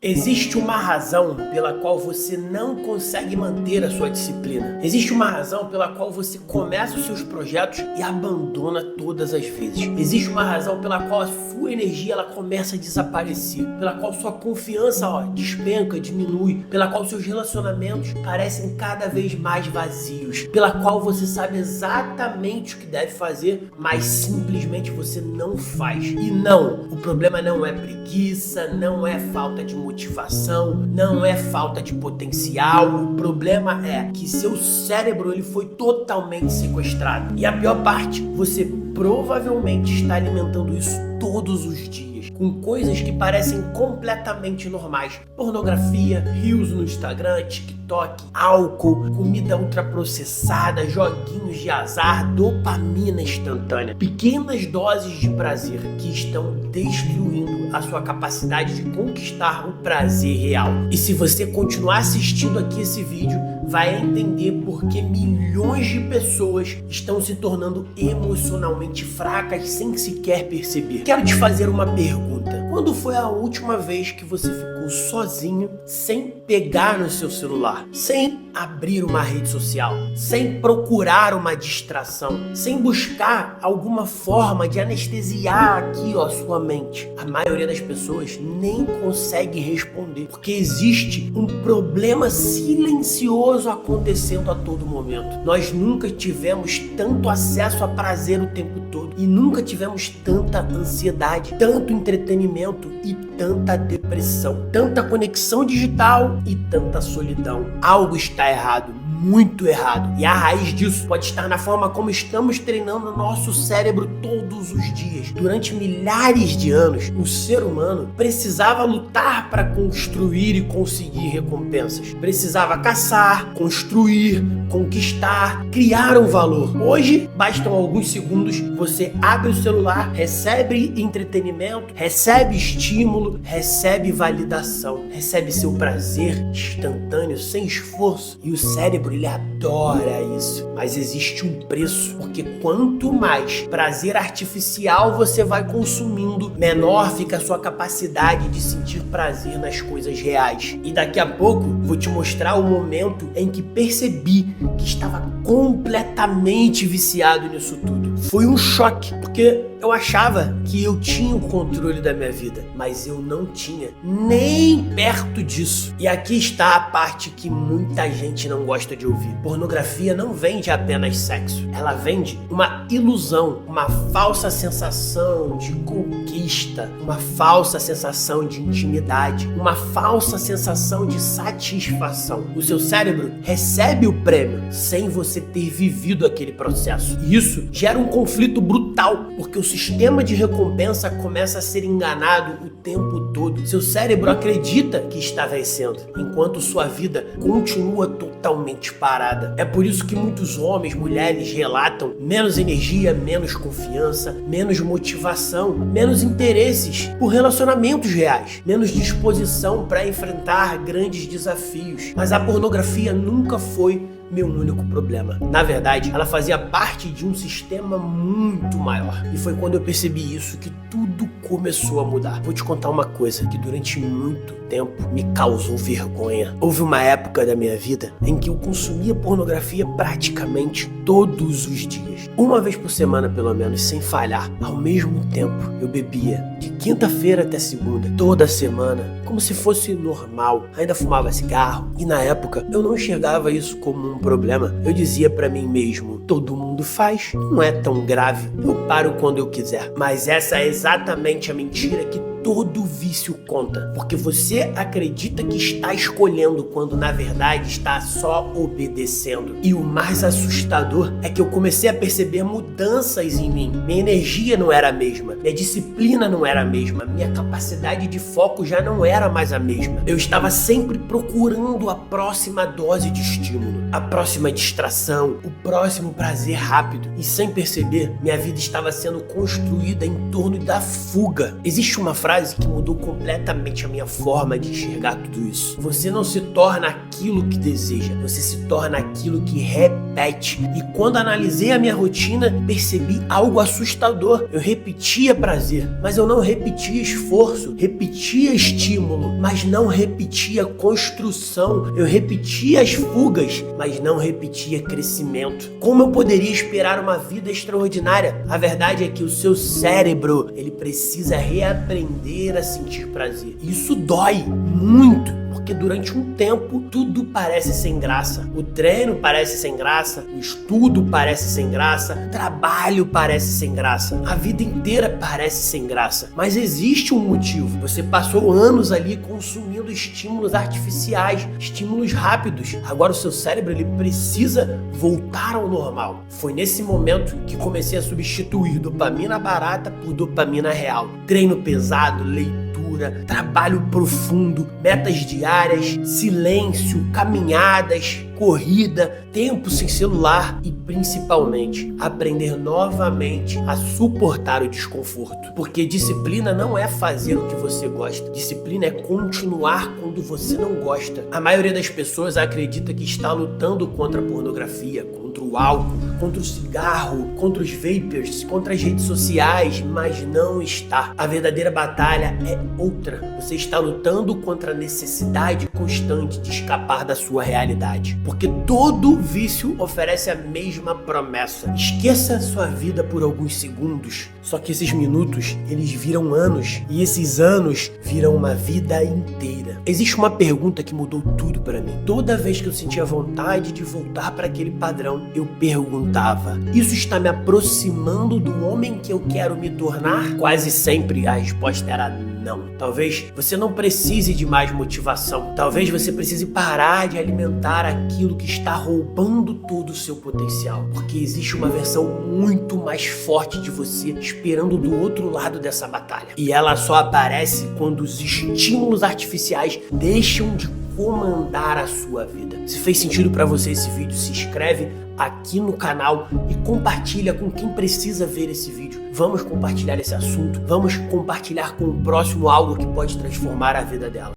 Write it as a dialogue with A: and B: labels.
A: Existe uma razão pela qual você não consegue manter a sua disciplina. Existe uma razão pela qual você começa os seus projetos e abandona todas as vezes. Existe uma razão pela qual a sua energia ela começa a desaparecer, pela qual sua confiança despenca, diminui, pela qual seus relacionamentos parecem cada vez mais vazios, pela qual você sabe exatamente o que deve fazer, mas simplesmente você não faz. E não, o problema não é preguiça, não é falta de motivação, não é falta de potencial. O problema é que seu cérebro ele foi totalmente sequestrado. E a pior parte, você provavelmente está alimentando isso todos os dias, com coisas que parecem completamente normais. Pornografia, reels no Instagram, TikTok, álcool, comida ultraprocessada, joguinhos de azar, dopamina instantânea. Pequenas doses de prazer que estão destruindo a sua capacidade de conquistar o prazer real. E se você continuar assistindo aqui esse vídeo, vai entender por que milhões de pessoas estão se tornando emocionalmente fracas sem sequer perceber. Quero te fazer uma pergunta. Quando foi a última vez que você ficou sozinho, sem pegar no seu celular, sem abrir uma rede social, sem procurar uma distração, sem buscar alguma forma de anestesiar aqui sua mente? A maioria das pessoas nem consegue responder, porque existe um problema silencioso acontecendo a todo momento. Nós nunca tivemos tanto acesso a prazer o tempo todo e nunca tivemos tanta ansiedade, tanto entretenimento e tanta depressão, tanta conexão digital e tanta solidão. Algo está errado, muito errado. E a raiz disso pode estar na forma como estamos treinando o nosso cérebro todos os dias. Durante milhares de anos, o ser humano precisava lutar para construir e conseguir recompensas. Precisava caçar, construir, conquistar, criar um valor. Hoje, bastam alguns segundos, você abre o celular, recebe entretenimento, recebe estímulo, recebe validação, recebe seu prazer instantâneo, sem esforço. E o cérebro, ele adora isso. Mas existe um preço, porque quanto mais prazer artificial você vai consumindo, menor fica a sua capacidade de sentir prazer nas coisas reais. E daqui a pouco, vou te mostrar o momento em que percebi que estava completamente viciado nisso tudo. Foi um choque, porque eu achava que eu tinha o controle da minha vida, mas eu não tinha nem perto disso. E aqui está a parte que muita gente não gosta de ouvir. Pornografia não vende apenas sexo, ela vende uma ilusão, uma falsa sensação de conquista, uma falsa sensação de intimidade, uma falsa sensação de satisfação. O seu cérebro recebe o prêmio sem você ter vivido aquele processo. E isso gera um conflito brutal, porque o sistema de recompensa começa a ser enganado o tempo todo. Seu cérebro acredita que está vencendo, enquanto sua vida continua totalmente parada. É por isso que muitos homens, mulheres relatam menos energia, menos confiança, menos motivação, menos interesses por relacionamentos reais, menos disposição para enfrentar grandes desafios. Mas a pornografia nunca foi meu único problema. Na verdade, ela fazia parte de um sistema muito maior. E foi quando eu percebi isso que tudo começou a mudar. Vou te contar uma coisa que durante muito tempo me causou vergonha. Houve uma época da minha vida em que eu consumia pornografia praticamente todos os dias. Uma vez por semana, pelo menos, sem falhar. Ao mesmo tempo, eu bebia de quinta-feira até segunda, toda semana, como se fosse normal. Ainda fumava cigarro e na época eu não enxergava isso como um problema. Eu dizia pra mim mesmo, todo mundo faz, não é tão grave, eu paro quando eu quiser. Mas essa é exatamente a mentira que todo vício conta, porque você acredita que está escolhendo quando na verdade está só obedecendo. E o mais assustador é que eu comecei a perceber mudanças em mim. Minha energia não era a mesma, minha disciplina não era a mesma, minha capacidade de foco já não era mais a mesma. Eu estava sempre procurando a próxima dose de estímulo, a próxima distração, o próximo prazer rápido, e sem perceber, minha vida estava sendo construída em torno da fuga. Existe uma frase frase que mudou completamente a minha forma de enxergar tudo isso. Você não se torna aquilo que deseja, você se torna aquilo que repete. E quando analisei a minha rotina, percebi algo assustador. Eu repetia prazer, mas eu não repetia esforço, repetia estímulo, mas não repetia construção. Eu repetia as fugas, mas não repetia crescimento. Como eu poderia esperar uma vida extraordinária? A verdade é que o seu cérebro, ele precisa reaprender a sentir prazer. Isso dói muito, porque durante um tempo tudo parece sem graça. O treino parece sem graça, o estudo parece sem graça, o trabalho parece sem graça, a vida inteira parece sem graça. Mas existe um motivo. Você passou anos ali consumindo estímulos artificiais, estímulos rápidos. Agora o seu cérebro, ele precisa voltar ao normal. Foi nesse momento que comecei a substituir dopamina barata por dopamina real. Treino pesado, leitura, trabalho profundo, metas diárias, silêncio, caminhadas, corrida, tempo sem celular e principalmente aprender novamente a suportar o desconforto. Porque disciplina não é fazer o que você gosta, disciplina é continuar quando você não gosta. A maioria das pessoas acredita que está lutando contra a pornografia, contra o álcool, contra o cigarro, contra os vapers, contra as redes sociais, mas não está. A verdadeira batalha é outra. Você está lutando contra a necessidade constante de escapar da sua realidade. Porque todo vício oferece a mesma promessa. Esqueça sua vida por alguns segundos. Só que esses minutos, eles viram anos. E esses anos viram uma vida inteira. Existe uma pergunta que mudou tudo pra mim. Toda vez que eu sentia vontade de voltar para aquele padrão, eu perguntava: isso está me aproximando do homem que eu quero me tornar? Quase sempre a resposta era não. Talvez você não precise de mais motivação. Talvez você precise parar de alimentar aquilo que está roubando todo o seu potencial. Porque existe uma versão muito mais forte de você esperando do outro lado dessa batalha. E ela só aparece quando os estímulos artificiais deixam de comandar a sua vida. Se fez sentido para você esse vídeo, se inscreve aqui no canal e compartilha com quem precisa ver esse vídeo. Vamos compartilhar esse assunto, vamos compartilhar com o próximo algo que pode transformar a vida dela.